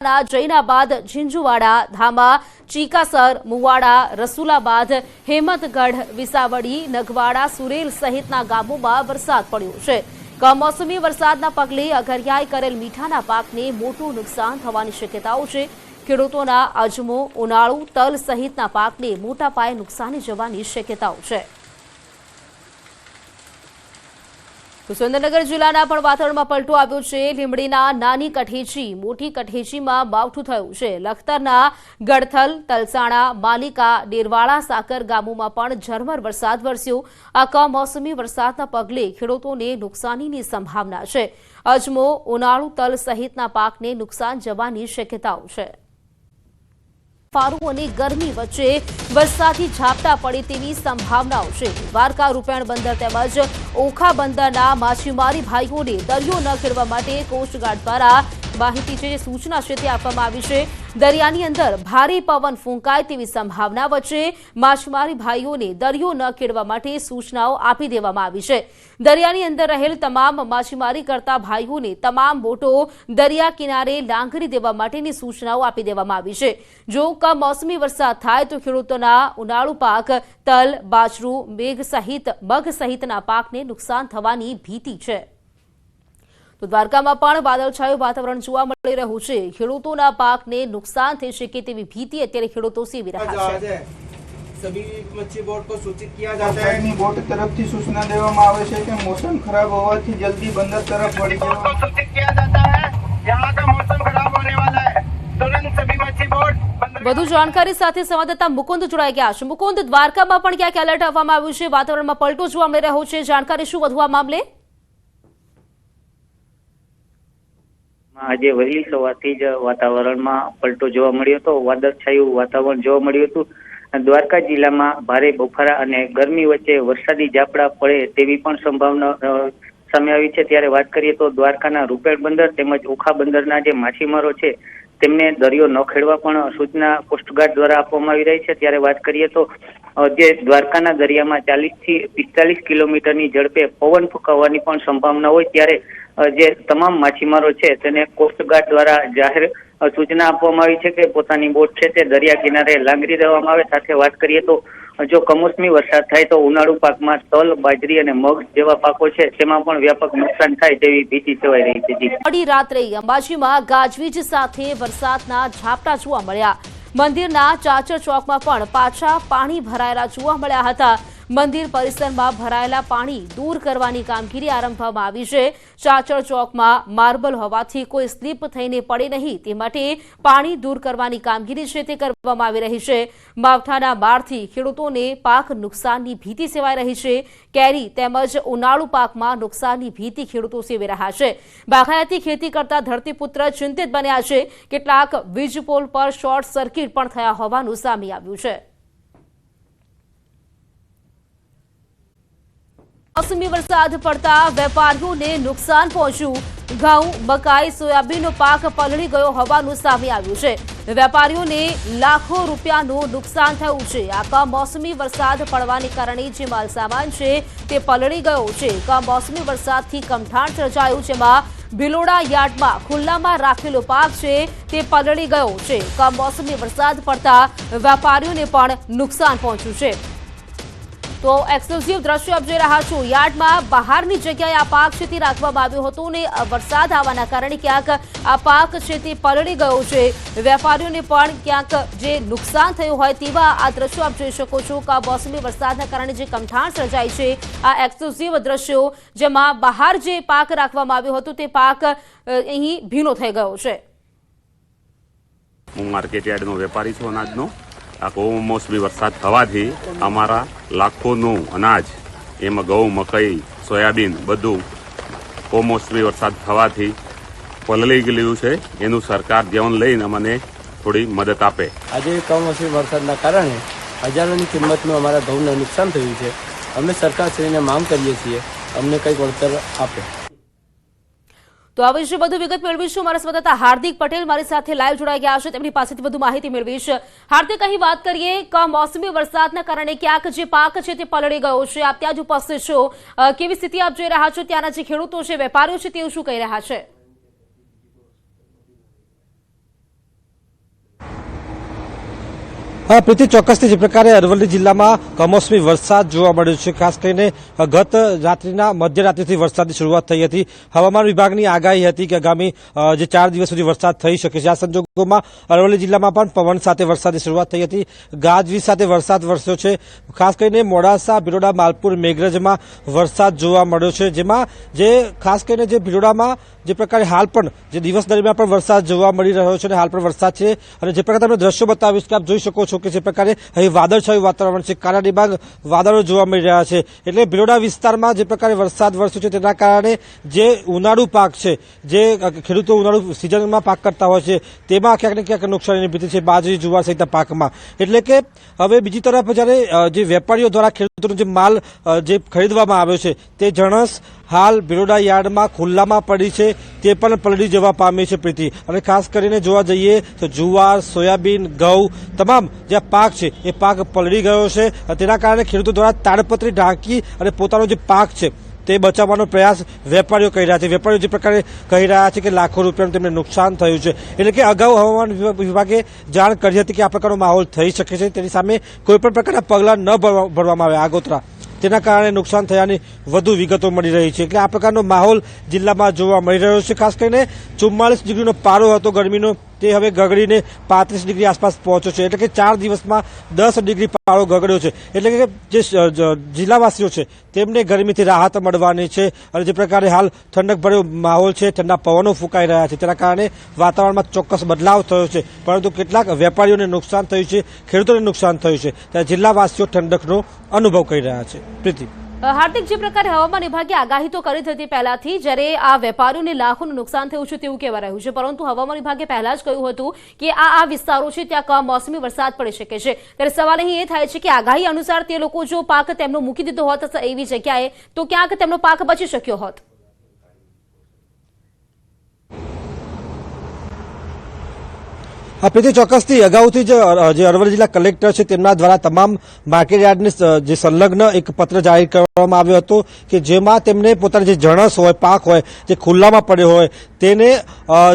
जैनाबाद, झिंझुवाड़ा, धामा, चीकासर, मुवाड़ा, रसूलाबाद, हेमंतगढ़, विसावड़ी, नगवाड़ा, सुरेल सहितना गामोमां वरसाद पड्यो छे। कमोसमी वरसादना पगले अगरियाई करेल मीठाना पाकने मोटुं नुकसान थवानी शक्यताओ छे। खेडूतोना अजमो, उनाळु, तल सहितना पाकने मोटा पाये नुकसानी जवानी शक्यताओ छे। तो सुरेन्द्रनगर जिल्लाना पण वातावरणमां पलटो આવ્યો છે। લીંબડીના નાની કઠેચી, મોટી કઠેચીમાં માવઠું થયું છે। લખતરના ગડથલ, તલસાણા, માલિકા, ડેરવાડા, સાકર ગામોમાં પણ ઝરમર વરસાદ વરસ્યો। આ કમોસમી વરસાદના પગલે ખેડૂતોને નુકસાનીની સંભાવના છે। અજમો, ઉનાળુ, તલ સહિતના પાકને નુકસાન જવાની શક્યતાઓ છે। फारू और गर्मी वच्चे वरसादी झापटा पड़े तेवी संभावनाओं छे। द्वारका रूपेण बंदर तेमज ओखा बंदरना माछीमारी भाईओं ने दरियो न खेडवा माटे कोस्टगार्ड द्वारा माहिती छे सूचना छे ते आपवामां आवी छे। दरियानी अंदर भारे पवन फूंकाय तेवी संभावना वच्चे माछीमारी भाईओं ने दरियो न खेडवा माटे सूचनाओं आपी देवामां आवी छे। दरियानी अंदर रहेल तमाम माछीमारी करता भाईओं ने तमाम बोटो दरिया किनारे लांगरी देवा माटेनी सूचनाओं आपी देवामां आवी छे। जो कमोसमी वरसाद थाय तो खेडूतोना उनाळु पाक, तल, बाजरू, मेघ सहित मग सहितना पाकने नुकसान थवानी भीति छे। तो द्वारकामां पण वादळछाયું वातावरण जोवा मળી રહ્યું છે। ખેડૂતોના પાકને નુકસાન થઈ શકે તેવી ભીતિ અત્યારે ખેડૂતો સેવી રહ્યા છે। सभी मच्छी बोट को सूचित किया जाता है। बोट तरफ थी सूचना देवामां आवे छे कि मौसम खराब होवाथी जल्दी बंदर तरफ वળી जाओ। सूचित किया जाता है यहाँ का मौसम खराब होने वाला है, तुरंत सभी मच्छी बोट। વધુ જાણકારી સાથે સંવાદદાતા મુકુંદ જોડાઈ ગયા છે। મુકુંદ, દ્વારકામાં પણ ક્યાંક એલર્ટ આપવામાં આવ્યું છે, વાતાવરણમાં પલટો જોવા મળી રહ્યો છે, જાણકારી શું વધુ આ મામલે? આજે વહેલી સવારથી જ વાતાવરણમાં પલટો જોવા મળ્યો હતો। વાદળછાયું વાતાવરણ જોવા મળ્યું હતું। દ્વારકા જિલ્લામાં ભારે બફારા અને ગરમી વચ્ચે વરસાદી ઝાપટા પડે તેવી પણ સંભાવના સામે આવી છે। ત્યારે વાત કરીએ તો દ્વારકાના રૂપેણ બંદર તેમજ ઓખા બંદરના જે માછીમારો છે તેમને દરિયો ન ખેડવા પણ સૂચના કોસ્ટગાર્ડ દ્વારા આપવામાં આવી રહી છે। ત્યારે વાત કરીએ તો જે દ્વારકાના દરિયામાં 40 થી 45 કિલોમીટરની ઝડપે પવન ફૂંકાવાની પણ સંભાવના હોય ત્યારે જે તમામ માછીમારો છે તેને કોસ્ટગાર્ડ દ્વારા જાહેર सूचना આપવામાં આવી છે કે પોતાની બોટ છે તે દરિયા કિનારે લાંગરી દેવામાં આવે। સાથે વાત કરીએ તો જો કમોસમી વરસાદ થાય તો ઉનાળુ પાકમાં તલ, બાજરી અને મગ જેવા પાકો છે તેમાં પણ વ્યાપક નુકસાન થાય તેવી ભીતિ સેવાઈ રહી છે। મોડી રાત્રે અંબાજીમાં ગાજવીજ સાથે વરસાદના ઝાપટા જોવા મળ્યા। મંદિરના ચાચર ચોકમાં પણ પાછા પાણી ભરાયેલા જોવા મળ્યા હતા। મંદિર પરિસરમાં ભરાયેલા પાણી દૂર કરવાની કામગીરી આરંભવામાં આવી છે। ચાચર ચોકમાં માર્બલ હોવાથી કોઈ સ્લીપ થઈને પડે નહીં તે માટે પાણી દૂર કરવાની કામગીરી છે તે કરવામાં આવી રહી છે। માવઠાના મારથી ખેડૂતોને પાક નુકસાનની ભીતિ સેવાઈ રહી છે। કેરી તેમજ ઉનાળુ પાકમાં નુકસાનની ભીતિ ખેડૂતો સેવી રહ્યા છે। બાગાયતી ખેતી કરતા ધરતીપુત્ર ચિંતિત બન્યા છે। કેટલાક વીજ પોલ પર શોર્ટ સર્કિટ પણ થયા હોવાનું સામે આવ્યું છે। मौसमी वरसाद पड़ता वेपारीओं ने नुकसान पहुंच्યું। घऊं, मकाई, सोयाबीनનો પાક પલળી ગયો હોવાનું સામે આવ્યું છે। વેપારીઓને લાખો રૂપિયાનું નુકસાન થયું છે। આ કમોસમી વરસાદ પડવાને કારણે જે માલસામાન છે તે પલળી ગયો છે। કમોસમી વરસાદથી કમઠાણ સર્જાયું, જેમાં ભિલોડા યાર્ડમાં ખુલ્લામાં રાખેલો પાક છે તે પલળી ગયો છે। કમોસમી વરસાદ પડતા વેપારીઓને પણ નુકસાન પહોંચ્યું છે। तो एक्सक्लूसिव दृश्य आप જોઈ રહ્યા છો। યાર્ડમાં બહારની જગ્યાએ આ પાક છે તે રાખવામાં આવ્યો હતો ને વરસાદ આવવાના કારણે ક્યાંક આ પાક છે તે પલળી ગયો છે। વેપારીઓને પણ ક્યાંક જે નુકસાન થયું હોય તેવા આ દ્રશ્યો આપ જોઈ શકો છો। કમોસમી વરસાદના કારણે જે કમઠાણ સર્જાઈ છે, આ એક્સક્લુસિવ દ્રશ્યો જેમાં બહાર જે પાક રાખવામાં આવ્યો હતો તે પાક અહીં ભીનો થઈ ગયો છે। હું માર્કેટ યાર્ડનો વેપારી છું અનાજનો। આ કમોસમી વરસાદ થવાથી અમારા લાખોનું અનાજ એમાં ઘઉં, મકાઈ, સોયાબીન બધું કમોસમી વરસાદ થવાથી પલળી ગયું છે। એનું સરકાર ધ્યાન લઈને અમને થોડી મદદ આપે। આજે કમોસમી વરસાદના કારણે હજારોની કિંમતનું અમારા ઘઉંને નુકસાન થયું છે। અમે સરકારશ્રીને માંગ કરીએ છીએ અમને કંઈક વળતર આપે। तो आ विषय વધુ વિગત મેળવીશું। મારા સંવાદદાતા હાર્દિક પટેલ મારી સાથે લાઈવ જોડાઈ ગયા છે, તેમની પાસેથી વધુ માહિતી મેળવીશ। હાર્દિક, અહીં વાત કરીએ કમોસમી વરસાદના કારણે ક્યાંક જે પાક છે તે પલળી ગયો છે, આપ ત્યાં જ ઉપસ્થિત છો, કેવી સ્થિતિ આપ જોઈ રહ્યા છો? ત્યાંના જે ખેડૂતો છે, વેપારીઓ છે, તેઓ શું કહી રહ્યા છે? હા પ્રીતિ, ચોક્કસથી જે પ્રકારે અરવલ્લી જિલ્લામાં કમોસમી વરસાદ જોવા મળ્યો છે, ખાસ કરીને ગત રાત્રિના મધ્યરાત્રિથી વરસાદની શરૂઆત થઈ હતી. હવામાન વિભાગની આગાહી હતી કે આગામી જે 4 દિવસ સુધી વરસાદ થઈ શકે છે. આ સંજોગોમાં અરવલ્લી જિલ્લામાં પણ પવન સાથે વરસાદની શરૂઆત થઈ હતી. ગાજવીજ સાથે વરસાદ વરસ્યો છે. ખાસ કરીને મોડાસા, ભિલોડા, માલપુર, મેઘરજમાં વરસાદ જોવા મળ્યો છે, જેમાં જે ખાસ કરીને જે ભિલોડામાં જે પ્રકારે હાલ પણ જે દિવસ દરમિયાન પણ વરસાદ જોવા મળી રહ્યો છે અને હાલ પણ વરસાદ છે. અને જે પ્રકારે તમને દ્રશ્યો બતાવીશ કે આપ જોઈ શકો છો કે જે પ્રકારે અહીં વાદળછાયું વાતાવરણ છે, કાળા ડિબાંગ વાદળો જોવા મળી રહ્યા છે. એટલે ભિલોડા વિસ્તારમાં જે પ્રકારે વરસાદ વરસ્યો છે તેના કારણે જે ઉનાળુ પાક છે, જે ખેડૂતો ઉનાળુ સિઝનમાં પાક કરતા હોય છે, તેમાં ક્યાંક ને ક્યાંક નુકસાનીની ભીતિ છે, બાજરી, જુવાર સહિતના પાકમાં. એટલે કે હવે બીજી તરફ જ્યારે જે વેપારીઓ દ્વારા ખેડૂતોનો જે માલ જે ખરીદવામાં આવ્યો છે તે જણસ હાલ ભિલોડા યાર્ડમાં ખુલ્લામાં પડી છે, તે પણ પલળી જવા પામી છે પ્રીતિ. અને ખાસ કરીને જોવા જઈએ તો જુવાર, સોયાબીન, ઘઉં તમામ જે પાક છે એ પાક પલળી ગયો છે. તેના કારણે ખેડૂતો દ્વારા તાડપત્રી ઢાંકી અને પોતાનો જે પાક છે તે બચાવવાનો પ્રયાસ વેપારીઓ કરી રહ્યા છે. વેપારીઓ જે પ્રકારે કહી રહ્યા છે કે લાખો રૂપિયાનું તેમને નુકસાન થયું છે. એટલે કે અગાઉ હવામાન વિભાગે જાણ કરી હતી કે આ પ્રકારનો માહોલ થઈ શકે છે, તેની સામે કોઈપણ પ્રકારના પગલાં ન ભરવામાં આવે આગોતરા, તેના કારણે નુકસાન થયાની વધુ વિગતો મળી રહી છે. એટલે આ પ્રકારનો માહોલ જિલ્લામાં જોવા મળી રહ્યો છે. ખાસ કરીને 44 ડિગ્રીનો પારો હતો ગરમીનો, તે હવે ગગડીને 35 ડિગ્રી આસપાસ પહોંચ્યો છે. એટલે કે 4 દિવસમાં 10 ડિગ્રી પારો ગગડ્યો છે. એટલે કે જે જિલ્લાવાસીઓ છે તેમને ગરમીથી રાહત મળવાની છે. અને જે પ્રકારે હાલ ઠંડકભર્યો માહોલ છે, ઠંડા પવનો ફૂંકાઈ રહ્યા છે, તેના કારણે વાતાવરણમાં ચોક્કસ બદલાવ થયો છે. પરંતુ કેટલાક વેપારીઓને નુકસાન થયું છે, ખેડૂતોને નુકસાન થયું છે, ત્યારે જિલ્લાવાસીઓ ઠંડકનો અનુભવ કરી રહ્યા છે. પ્રીતિ. હાર્દિક, જે પ્રકારે હવામાન વિભાગે આગાહી તો કરી હતી પહેલાથી, જ્યારે આ વેપારીઓને લાખોનું નુકસાન થયું છે તેવું કહેવા રહ્યું છે, પરંતુ હવામાન વિભાગે પહેલા જ કહ્યું હતું કે આ વિસ્તારો છે ત્યાં કમોસમી વરસાદ પડી શકે છે. ત્યારે સવાલ અહીં એ થાય છે કે આગાહી અનુસાર તે લોકો જો પાક તેમનો મૂકી દીધો હોત એવી જગ્યાએ, તો ક્યાંક તેમનો પાક બચી શક્યો હોત. પ્રીતિ, ચોક્કસથી અગાઉથી જે અરવલ્લી જિલ્લા કલેક્ટર છે તેમના દ્વારા તમામ માર્કેટ યાર્ડને જે સંલગ્ન એક પત્ર જાહેર કરવામાં આવ્યો હતો કે જેમાં તેમને પોતાની જે જણસ હોય, પાક હોય, જે ખુલ્લામાં પડ્યો હોય તેને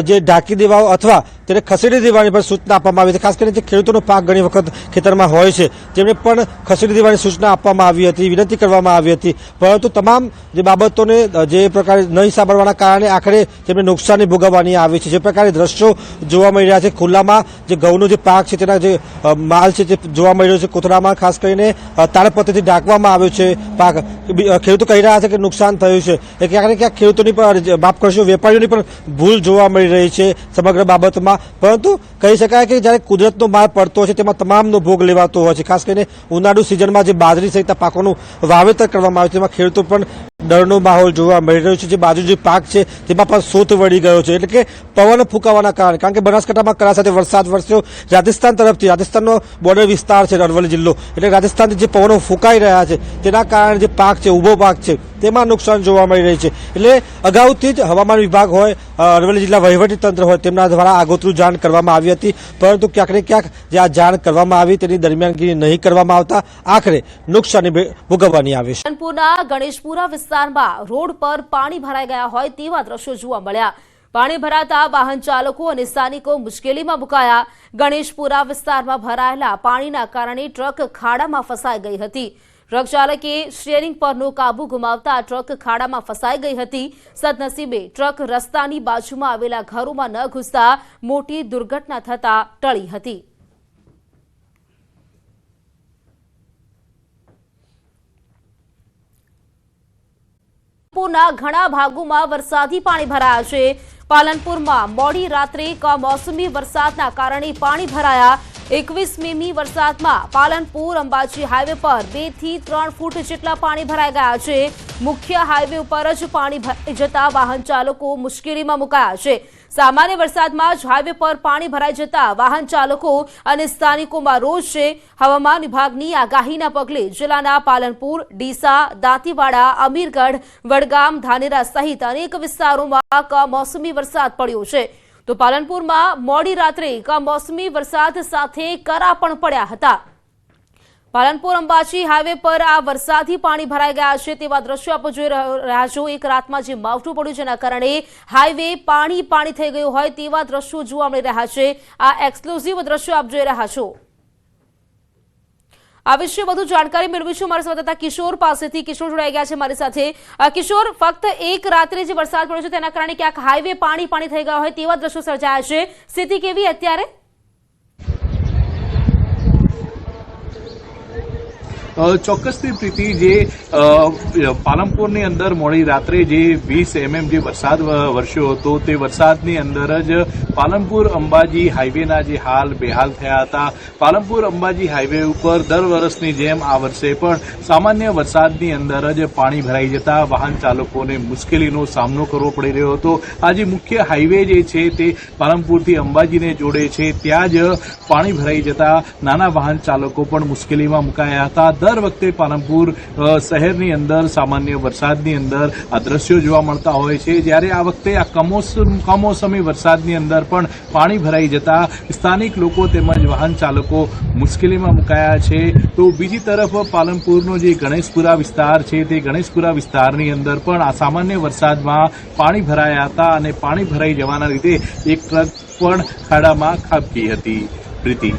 જે ઢાંકી દેવા અથવા તેને ખસેડી દેવાની પણ સૂચના આપવામાં આવી હતી. ખાસ કરીને જે ખેડૂતોનો પાક ઘણી વખત ખેતરમાં હોય છે તેમને પણ ખસેડી દેવાની સૂચના આપવામાં આવી હતી, વિનંતી કરવામાં આવી હતી. પરંતુ તમામ જે બાબતોને જે પ્રકારે નહીં સાંભળવાના કારણે આખરે તેમને નુકસાની ભોગવવાની આવી છે. જે પ્રકારે દ્રશ્યો જોવા મળી રહ્યા છે, ખુલ્લામાં જે ઘઉંનો જે પાક છે તેના જે માલ છે તે જોવા મળી રહ્યો છે. કોથળામાં ખાસ કરીને તાડપત્રીથી ઢાંકવામાં આવ્યો છે પાક. ખેડૂતો કહી રહ્યા છે કે નુકસાન થયું છે. એ ક્યાંક ને ક્યાંક ખેડૂતોની પણ માફ કરશો, વેપારીઓની પણ ભૂલ જોવા મળી રહી છે સમગ્ર બાબતમાં. પરંતુ કહી શકાય કે જ્યારે કુદરતનો માર પડતો હોય છે તેમાં તમામનો ભોગ લેવાતો હોય છે. ખાસ કરીને ઉનાળુ સિઝનમાં જે બાજરી સહિતના પાકોનું વાવેતર કરવામાં આવે છે તેમાં ખેડૂતો પણ ડરનો માહોલ જોવા મળી રહ્યો છે. જે બાજુ જે પાક છે તેમાં પણ સોત વળી ગયો છે. એટલે કે પવન ફૂંકાવાના કારણે, કારણ કે બનાસકાંઠામાં કરા સાથે વરસાદ વરસ્યો, રાજસ્થાન તરફથી, રાજસ્થાનનો બોર્ડર વિસ્તાર છે અરવલ્લી જિલ્લો, એટલે રાજસ્થાનથી જે પવનો ફૂંકાઈ રહ્યા છે તેના કારણે જે પાક છે, ઊભો પાક છે, તેમાં નુકસાન જોવા મળી રહી છે. એટલે અગાઉથી જ હવામાન વિભાગ હોય, અરવલ્લી જિલ્લા વહીવટી તંત્ર હોય, તેમના દ્વારા આગોતરું જાણ કરવામાં આવી હતી. પરંતુ ક્યાંક ને ક્યાંક જે આ જાણ કરવામાં આવી તેની દરમિયાનગીરી નહીં કરવામાં આવતા આખરે નુકસાની ભોગવવાની આવી છે. પાલનપુરના ગણેશપુરા વિસ્તારમાં રોડ પર પાણી ભરાઈ ગયા હોય તેવા દ્રશ્યો જોવા મળ્યા. પાણી ભરાતા વાહન ચાલકો અને સ્થાનિકો મુશ્કેલીમાં મુકાયા. ગણેશપુરા વિસ્તારમાં ભરાયેલા પાણીના કારણે ટ્રક ખાડામાં ફસાઈ ગઈ હતી. ટ્રક ચાલકે સ્ટીયરિંગ પરનો કાબુ ગુમાવતા ટ્રક ખાડામાં ફસાઈ ગઈ હતી. સદનસીબે ટ્રક રસ્તાની બાજુમાં આવેલા ઘરોમાં ન ઘૂસતા મોટી દુર્ઘટના થતા ટળી હતી. પાલનપુરના ઘણા ભાગોમાં વરસાદી પાણી ભરાયા છે. પાલનપુરમાં મોડી રાત્રે કમોસમી વરસાદના કારણે પાણી ભરાયા. 21 મી વરસાદમાં પાલનપુર અંબાજી હાઈવે પર 2 થી 3 ફૂટ જેટલા પાણી ભરાઈ ગયા છે. મુખ્ય હાઈવે ઉપર જ પાણી ભરાઈ જતા વાહન ચાલકો મુશ્કેલીમાં મુકાયા છે. સામાન્ય વરસાદમાં જ હાઈવે પર પાણી ભરાઈ જતા વાહન ચાલકો અને સ્થાનિકોમાં રોષ છે. હવામાન વિભાગની આગાહીના પગલે જિલ્લાના પાલનપુર, ડીસા, દાંતીવાડા, અમીરગઢ, વડગામ, ધાનેરા સહિત અનેક વિસ્તારોમાં કમોસમી વરસાદ પડ્યો છે. તો પાલનપુરમાં મોડી રાત્રે કમોસમી વરસાદ સાથે કરા પણ પડ્યા હતા. પાલનપુર અંબાજી હાઈવે પર આ વરસાદી પાણી ભરાઈ ગયા છે તેવા દ્રશ્યો આપ જોઈ રહ્યા છો. એક રાતમાં જે માવઠું પડ્યું જેના કારણે હાઈવે પાણી થઈ ગયું હોય તેવા દ્રશ્યો જોવા મળી રહ્યા છે. આ એક્સક્લુઝિવ દ્રશ્યો આપ જોઈ રહ્યા છો. આ વિશે વધુ જાણકારી મેળવીશું મારા સંવાદદાતા કિશોર પાસેથી. કિશોર જોડાઈ ગયા છે મારી સાથે. કિશોર, ફક્ત એક રાત્રે જે વરસાદ પડ્યો છે તેના કારણે ક્યાંક હાઈવે પાણી થઈ ગયા હોય તેવા દ્રશ્યો સર્જાયા છે. સ્થિતિ કેવી અત્યારે? ચોક્કસથી પ્રીતિ, જે પાલનપુરની અંદર મોડી રાત્રે જે 20 mm જે વરસાદ વરસ્યો હતો તે વરસાદની અંદર જ પાલનપુર અંબાજી હાઈવેના જે હાલ બેહાલ થયા હતા. પાલનપુર અંબાજી હાઈવે ઉપર દર વર્ષની જેમ આ વર્ષે પણ સામાન્ય વરસાદની અંદર જ પાણી ભરાઈ જતા વાહન ચાલકોને મુશ્કેલીનો સામનો કરવો પડી રહ્યો હતો. આ જે મુખ્ય હાઈવે જે છે તે પાલનપુરથી અંબાજીને જોડે છે, ત્યાં જ પાણી ભરાઈ જતા નાના વાહન ચાલકો પણ મુશ્કેલીમાં મુકાયા હતા. દર વખતે પાલનપુર શહેરની અંદર સામાન્ય વરસાદની અંદર આ દ્રશ્યો જોવા મળતા હોય છે, જ્યારે આ વખતે આ કમોસમી વરસાદની અંદર પણ પાણી ભરાઈ જતા સ્થાનિક લોકો તેમજ વાહન ચાલકો મુશ્કેલીમાં મુકાયા છે. તો બીજી તરફ પાલનપુરનો જે ગણેશપુરા વિસ્તાર છે તે ગણેશપુરા વિસ્તારની અંદર પણ આ સામાન્ય વરસાદમાં પાણી ભરાયા હતા અને પાણી ભરાઈ જવાના લીધે એક ટ્રક પણ ખાડામાં ખાબકી હતી. પ્રીતિ.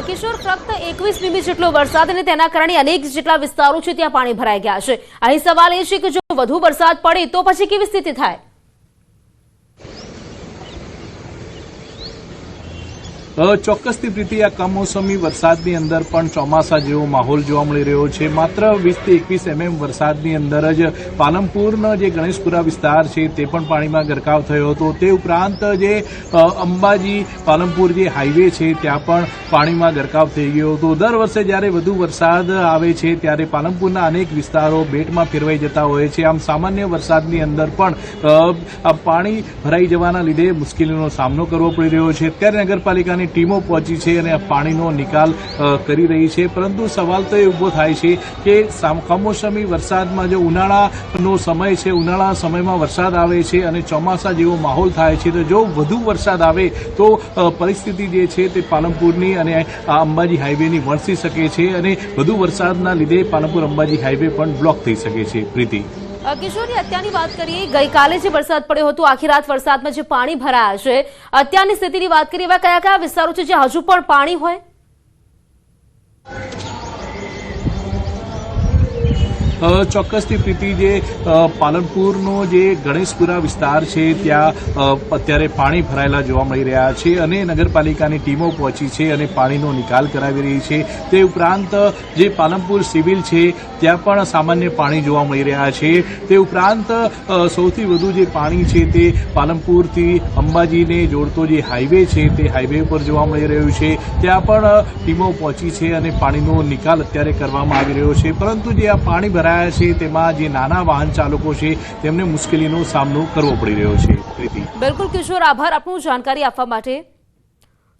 કિશોર, ફક્ત 21 મીમી જેટલો વરસાદ અને તેના કારણે અનેક જેટલા વિસ્તારો છે ત્યાં પાણી ભરાઈ ગયા છે. અહીં સવાલ એ છે કે જો વધુ વરસાદ પડે તો પછી કેવી સ્થિતિ થાય? ચોક્કસથી પ્રીતિ, આ કમોસમી વરસાદની અંદર પણ ચોમાસા જેવો માહોલ જોવા મળી રહ્યો છે. માત્ર 20 થી 21 mm વરસાદની અંદર જ પાલનપુરનો જે ગણેશપુરા વિસ્તાર છે તે પણ પાણીમાં ગરકાવ થયો હતો. તે ઉપરાંત જે અંબાજી પાલનપુર જે હાઈવે છે ત્યાં પણ પાણીમાં ગરકાવ થઈ ગયો હતો. દર વર્ષે જ્યારે વધુ વરસાદ આવે છે ત્યારે પાલનપુરના અનેક વિસ્તારો બેટમાં ફેરવાઈ જતા હોય છે. આમ સામાન્ય વરસાદની અંદર પણ પાણી ભરાઈ જવાના લીધે મુશ્કેલીનો સામનો કરવો પડી રહ્યો છે. ત્યારે નગરપાલિકાની ટીમો પહોંચી છે અને આ પાણીનો નિકાલ કરી રહી છે, પરંતુ સવાલ તો એ ઉભો થાય છે કે કમોસમી વરસાદમાં જો ઉનાળાનો સમય છે, ઉનાળા સમયમાં વરસાદ આવે છે અને ચોમાસા જેવો માહોલ થાય છે, તો જો વધુ વરસાદ આવે તો પરિસ્થિતિ જે છે તે પાલનપુરની અને આ અંબાજી હાઈવેની વણસી શકે છે અને વધુ વરસાદના લીધે પાલનપુર અંબાજી હાઈવે પણ બ્લોક થઈ શકે છે. પ્રીતિ. કિશોરની, અત્યારની વાત કરીએ, ગઈકાલે જે વરસાદ પડ્યો હતો, આખી રાત વરસાદમાં જે પાણી ભરાયા છે, અત્યારની સ્થિતિની વાત કરીએ, એવા કયા કયા વિસ્તારો છે જ્યાં હજુ પણ પાણી હોય? ચોક્કસથી પ્રીતિ, જે પાલનપુરનો જે ગણેશપુરા વિસ્તાર છે ત્યાં અત્યારે પાણી ભરાયેલા જોવા મળી રહ્યા છે અને નગરપાલિકાની ટીમો પહોંચી છે અને પાણીનો નિકાલ કરાવી રહી છે. તે ઉપરાંત જે પાલનપુર સિવિલ છે ત્યાં પણ સામાન્ય પાણી જોવા મળી રહ્યા છે. તે ઉપરાંત સૌથી વધુ જે પાણી છે તે પાલનપુરથી અંબાજીને જોડતો જે હાઈવે છે તે હાઈવે પર જોવા મળી રહ્યું છે. ત્યાં પણ ટીમો પહોંચી છે અને પાણીનો નિકાલ અત્યારે કરવામાં આવી રહ્યો છે, પરંતુ જે આ પાણી ભરાયા છે તેમાં જે નાના વાહન ચાલકો છે તેમને મુશ્કેલીનો સામનો કરવો પડી રહ્યો છે. પ્રીતિ. બિલકુલ કિશોર, આભાર આપનું જાણકારી આપવા માટે.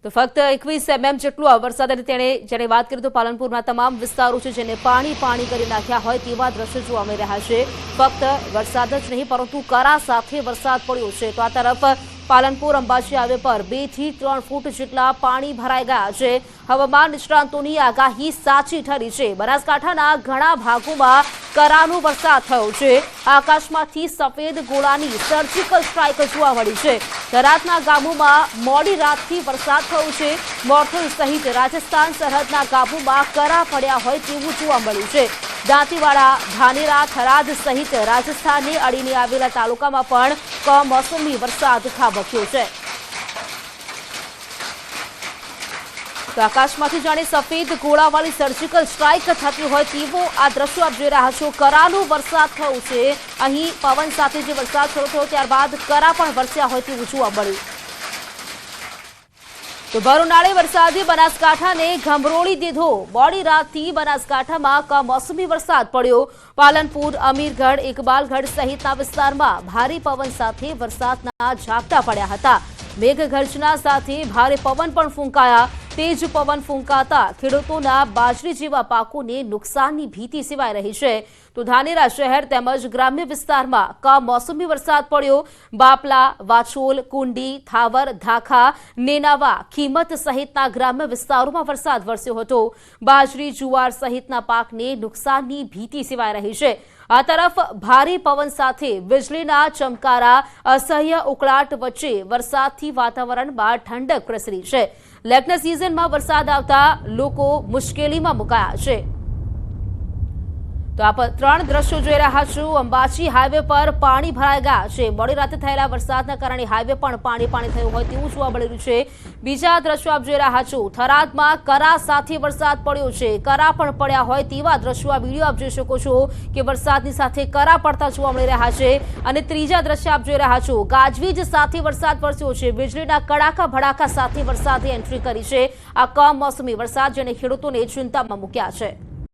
તો ફક્ત 21 mm જેટલો વરસાદ અને જેને વાત કરી તો પાલનપુરના તમામ વિસ્તારો છે જેને પાણી કરી નાખ્યા હોય તેવા દ્રશ્યો જોવા મળી રહ્યા છે. ફક્ત વરસાદ જ નહીં પરંતુ કરા સાથે વરસાદ પડ્યો છે. તો આ તરફ પાલનપુર અંબાજી હાઈવે પર 2 થી 3 ફૂટ જેટલા પાણી ભરાઈ ગયા છે. હવામાન નિષ્ણાંતોની આગાહી સાચી ઠરી છે. બનાસકાંઠાના ઘણા ભાગોમાં કરાનો વરસાદ થયો છે. આકાશમાંથી સફેદ ગોળાની સર્જિકલ સ્ટ્રાઇક જોવા મળી છે. થરાદના ગામોમાં મોડી રાતથી વરસાદ થયો છે. મોરથલ સહિત રાજસ્થાન સરહદના ગામોમાં કરા પડ્યા હોય તેવું જોવા મળ્યું છે. દાંતીવાડા, ધાનેરા, થરાદ સહિત રાજસ્થાનને અડીને આવેલા તાલુકામાં પણ કમોસમી વરસાદ ખાબક્યો છે. તો આકાશમાંથી જાણે સફેદ ગોળાવાળી સર્જિકલ સ્ટ્રાઇક થતી હોય તેવો આ દ્રશ્યો આપ જોઈ રહ્યા છો. કરાનો વરસાદ થયો છે. અહીં પવન સાથે જે વરસાદ શરૂ થયો ત્યારબાદ કરા પણ વરસ્યા હોય તેવું જોવા મળ્યું. તો ભર ઉનાળે વરસાદે બનાસકાંઠાને ગમરોળી દીધો. મોડી રાતથી બનાસકાંઠામાં કમોસમી વરસાદ પડ્યો. પાલનપુર, અમીરગઢ, ઇકબાલગઢ સહિતના વિસ્તારમાં ભારે પવન સાથે વરસાદના ઝાપટા પડ્યા હતા. મેઘગર્જના સાથે ભારે પવન પણ ફૂંકાયા. તેજ પવન ફૂંકાતા ખેડૂતોના બાજરી જેવા પાકોને નુકસાનની ભીતિ સેવાઈ રહી છે. તો ધાનેરા શહેર તેમજ ગ્રામ્ય વિસ્તારમાં કમોસમી વરસાદ પડ્યો. બાપલા, વાછોલ, કુંડી, થાવર, ધાખા, નેનાવા, ખીમત સહિતના ગ્રામ્ય વિસ્તારોમાં વરસાદ વરસ્યો હતો. બાજરી, જુવાર સહિતના પાકને નુકસાનની ભીતિ સેવાઈ રહી છે. આ તરફ ભારે પવન સાથે વીજળીના ચમકારા, અસહ્ય ઉકળાટ વચ્ચે વરસાદથી વાતાવરણમાં ઠંડક પ્રસરી છે. લગ્ન સિઝનમાં વરસાદ આવતા લોકો મુશ્કેલીમાં મુકાયા છે. તો આપ 3 દ્રશ્યો જોઈ રહ્યા છો. અંબાજી હાઈવે પર પાણી ભરાઈ ગયા છે. મોડી રાતે થયેલા વરસાદના કારણે હાઈવે પણ પાણી થયું હોય તેવું જોવા મળી રહ્યું છે. બીજા દ્રશ્યો આપ જોઈ રહ્યા છો. થરાદમાં કરા સાથે વરસાદ પડ્યો છે. કરા પણ પડ્યા હોય તેવા દ્રશ્યો આ વિડીયો આપ જોઈ શકો છો કે વરસાદની સાથે કરા પડતા જોવા મળી રહ્યા છે. અને ત્રીજા દ્રશ્ય આપ જોઈ રહ્યા છો. ગાજવીજ સાથે વરસાદ વરસ્યો છે. વીજળીના કડાકા ભડાકા સાથે વરસાદે એન્ટ્રી કરી છે. આ કમોસમી વરસાદ જેને ખેડૂતોને ચિંતામાં મૂક્યા છે.